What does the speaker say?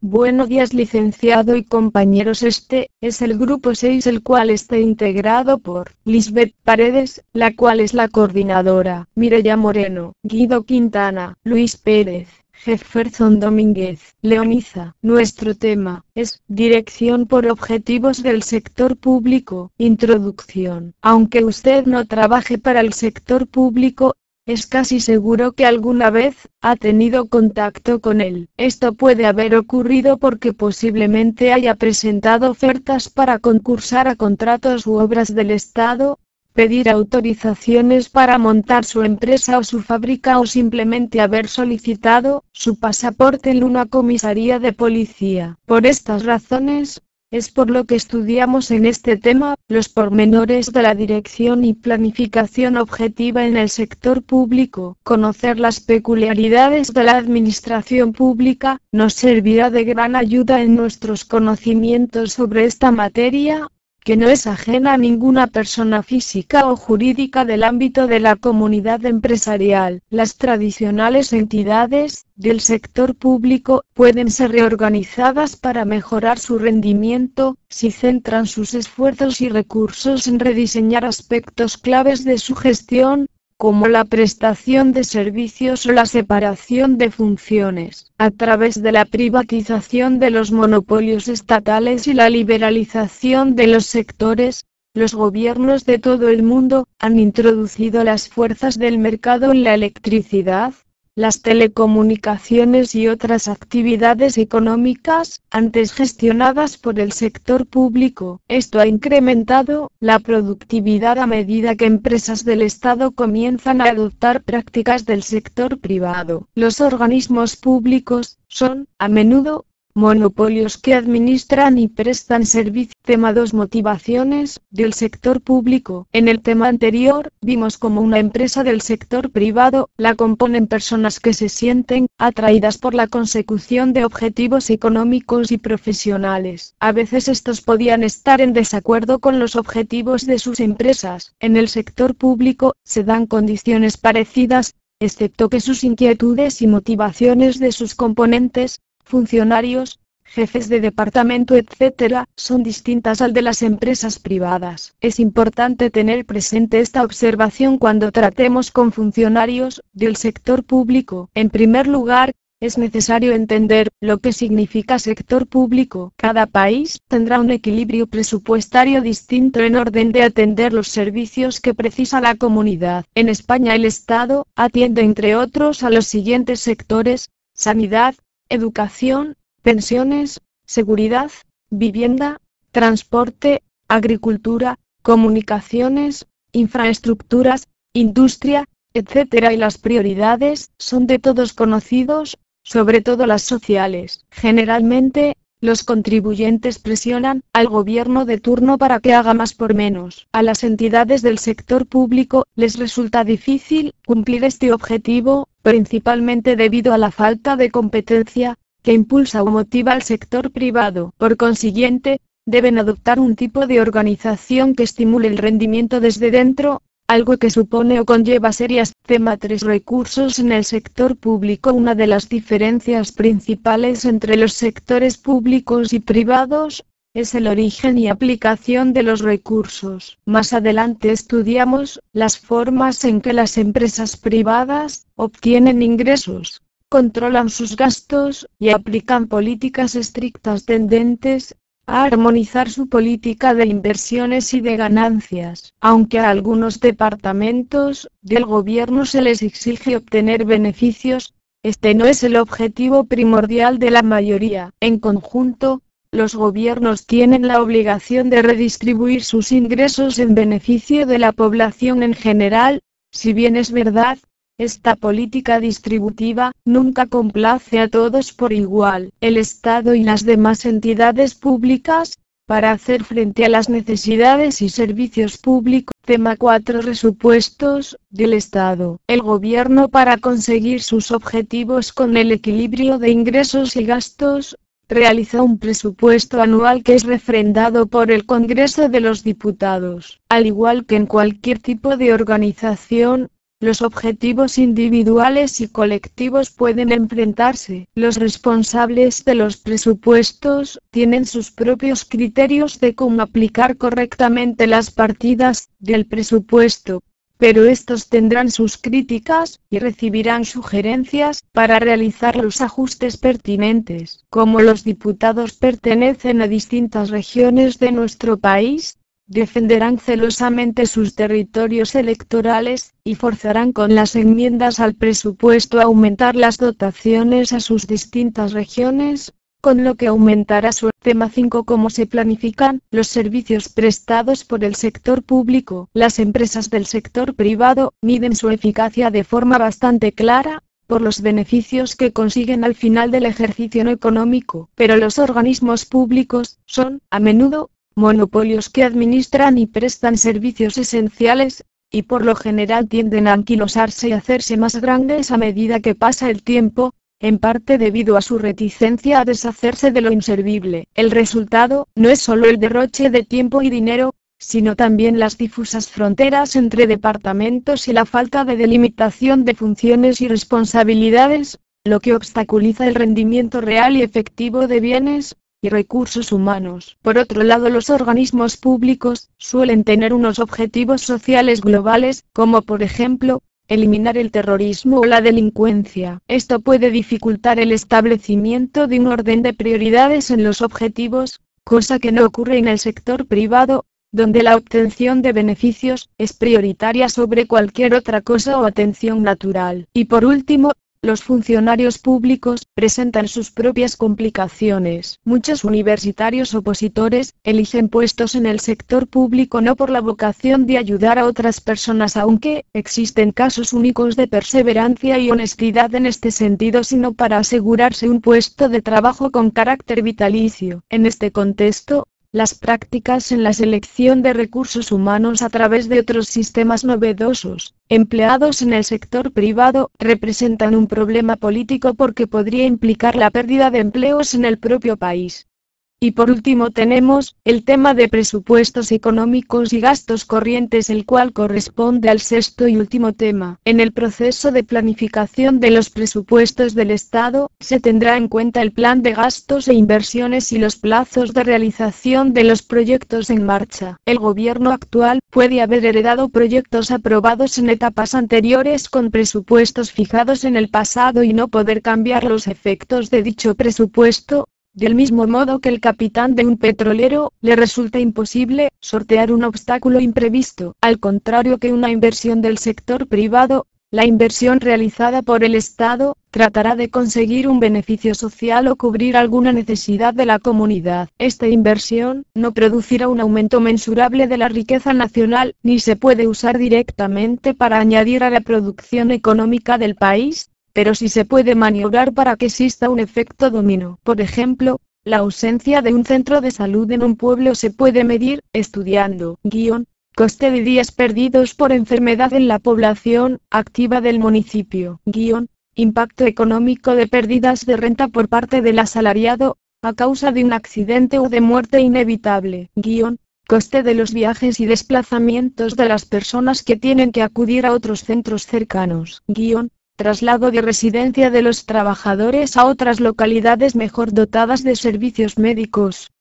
Buenos días, licenciado y compañeros. Este es el grupo 6, el cual está integrado por Lisbeth Paredes, la cual es la coordinadora, Mireya Moreno, Guido Quintana, Luis Pérez, Jefferson Domínguez, Leoniza. Nuestro tema es Dirección por Objetivos del Sector Público. Introducción. Aunque usted no trabaje para el sector público, es casi seguro que alguna vez ha tenido contacto con él. Esto puede haber ocurrido porque posiblemente haya presentado ofertas para concursar a contratos u obras del Estado, pedir autorizaciones para montar su empresa o su fábrica, o simplemente haber solicitado su pasaporte en una comisaría de policía. Por estas razones, es por lo que estudiamos en este tema los pormenores de la dirección y planificación objetiva en el sector público. Conocer las peculiaridades de la administración pública nos servirá de gran ayuda en nuestros conocimientos sobre esta materia, que no es ajena a ninguna persona física o jurídica del ámbito de la comunidad empresarial. Las tradicionales entidades del sector público pueden ser reorganizadas para mejorar su rendimiento, si centran sus esfuerzos y recursos en rediseñar aspectos claves de su gestión, como la prestación de servicios o la separación de funciones. A través de la privatización de los monopolios estatales y la liberalización de los sectores, los gobiernos de todo el mundo han introducido las fuerzas del mercado en la electricidad, las telecomunicaciones y otras actividades económicas, antes gestionadas por el sector público. Esto ha incrementado la productividad a medida que empresas del Estado comienzan a adoptar prácticas del sector privado. Los organismos públicos son, a menudo, monopolios que administran y prestan servicio. Tema 2. Motivaciones del sector público. En el tema anterior, vimos cómo una empresa del sector privado la componen personas que se sienten atraídas por la consecución de objetivos económicos y profesionales. A veces estos podían estar en desacuerdo con los objetivos de sus empresas. En el sector público, se dan condiciones parecidas, excepto que sus inquietudes y motivaciones de sus componentes, funcionarios, jefes de departamento, etc., son distintas al de las empresas privadas. Es importante tener presente esta observación cuando tratemos con funcionarios del sector público. En primer lugar, es necesario entender lo que significa sector público. Cada país tendrá un equilibrio presupuestario distinto en orden de atender los servicios que precisa la comunidad. En España el Estado atiende, entre otros, a los siguientes sectores: sanidad, educación, pensiones, seguridad, vivienda, transporte, agricultura, comunicaciones, infraestructuras, industria, etc. Y las prioridades son de todos conocidos, sobre todo las sociales. Generalmente, los contribuyentes presionan al gobierno de turno para que haga más por menos. A las entidades del sector público les resulta difícil cumplir este objetivo, principalmente debido a la falta de competencia que impulsa o motiva al sector privado. Por consiguiente, deben adoptar un tipo de organización que estimule el rendimiento desde dentro, algo que supone o conlleva serias. Tema 3. Recursos en el sector público. Una de las diferencias principales entre los sectores públicos y privados es el origen y aplicación de los recursos. Más adelante estudiamos las formas en que las empresas privadas obtienen ingresos, controlan sus gastos y aplican políticas estrictas tendentes a armonizar su política de inversiones y de ganancias. Aunque a algunos departamentos del gobierno se les exige obtener beneficios, este no es el objetivo primordial de la mayoría. En conjunto, los gobiernos tienen la obligación de redistribuir sus ingresos en beneficio de la población en general. Si bien es verdad, esta política distributiva nunca complace a todos por igual. El Estado y las demás entidades públicas, para hacer frente a las necesidades y servicios públicos. Tema 4. Presupuestos del Estado. El gobierno, para conseguir sus objetivos con el equilibrio de ingresos y gastos, realiza un presupuesto anual que es refrendado por el Congreso de los Diputados. Al igual que en cualquier tipo de organización, los objetivos individuales y colectivos pueden enfrentarse. Los responsables de los presupuestos tienen sus propios criterios de cómo aplicar correctamente las partidas del presupuesto, pero estos tendrán sus críticas y recibirán sugerencias para realizar los ajustes pertinentes. Como los diputados pertenecen a distintas regiones de nuestro país, defenderán celosamente sus territorios electorales, y forzarán con las enmiendas al presupuesto a aumentar las dotaciones a sus distintas regiones, con lo que aumentará su tema 5. Cómo se planifican los servicios prestados por el sector público. Las empresas del sector privado miden su eficacia de forma bastante clara, por los beneficios que consiguen al final del ejercicio económico, pero los organismos públicos son, a menudo, monopolios que administran y prestan servicios esenciales, y por lo general tienden a anquilosarse y hacerse más grandes a medida que pasa el tiempo, en parte debido a su reticencia a deshacerse de lo inservible. El resultado no es solo el derroche de tiempo y dinero, sino también las difusas fronteras entre departamentos y la falta de delimitación de funciones y responsabilidades, lo que obstaculiza el rendimiento real y efectivo de bienes y recursos humanos. Por otro lado, los organismos públicos suelen tener unos objetivos sociales globales, como por ejemplo, eliminar el terrorismo o la delincuencia. Esto puede dificultar el establecimiento de un orden de prioridades en los objetivos, cosa que no ocurre en el sector privado, donde la obtención de beneficios es prioritaria sobre cualquier otra cosa o atención natural. Y por último, los funcionarios públicos presentan sus propias complicaciones. Muchos universitarios opositores eligen puestos en el sector público no por la vocación de ayudar a otras personas, aunque existen casos únicos de perseverancia y honestidad en este sentido, sino para asegurarse un puesto de trabajo con carácter vitalicio. En este contexto, las prácticas en la selección de recursos humanos a través de otros sistemas novedosos, empleados en el sector privado, representan un problema político porque podría implicar la pérdida de empleos en el propio país. Y por último tenemos el tema de presupuestos económicos y gastos corrientes, el cual corresponde al sexto y último tema. En el proceso de planificación de los presupuestos del Estado, se tendrá en cuenta el plan de gastos e inversiones y los plazos de realización de los proyectos en marcha. El gobierno actual puede haber heredado proyectos aprobados en etapas anteriores con presupuestos fijados en el pasado y no poder cambiar los efectos de dicho presupuesto. Del mismo modo que el capitán de un petrolero, le resulta imposible sortear un obstáculo imprevisto. Al contrario que una inversión del sector privado, la inversión realizada por el Estado, tratará de conseguir un beneficio social o cubrir alguna necesidad de la comunidad. Esta inversión no producirá un aumento mensurable de la riqueza nacional, ni se puede usar directamente para añadir a la producción económica del país, pero sí se puede maniobrar para que exista un efecto dominó. Por ejemplo, la ausencia de un centro de salud en un pueblo se puede medir, estudiando, coste de días perdidos por enfermedad en la población activa del municipio, impacto económico de pérdidas de renta por parte del asalariado, a causa de un accidente o de muerte inevitable, coste de los viajes y desplazamientos de las personas que tienen que acudir a otros centros cercanos, traslado de residencia de los trabajadores a otras localidades mejor dotadas de servicios médicos.